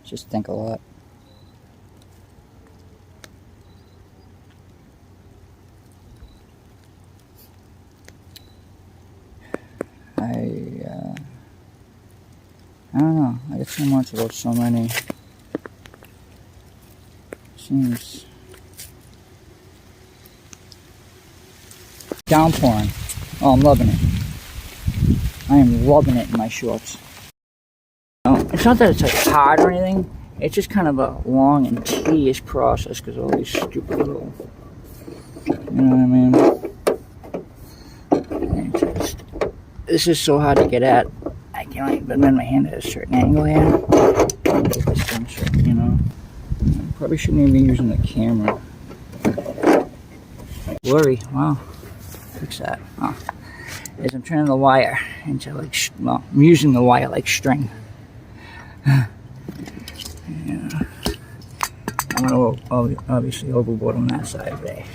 Just think a lot. I don't know. I get so much about so many. Seems downpouring. Oh, I'm loving it. I am loving it in my shorts. It's not that it's like hard or anything. It's just kind of a long and tedious process because all these stupid little, you know what I mean? This is so hard to get at. I can't even bend my hand at a certain angle here. You know, I probably shouldn't even be using the camera. Blurry. Wow. Fix that. Oh. As I'm turning the wire into like, well, I'm using the wire like string. Yeah. I'm gonna obviously overboard on that side today.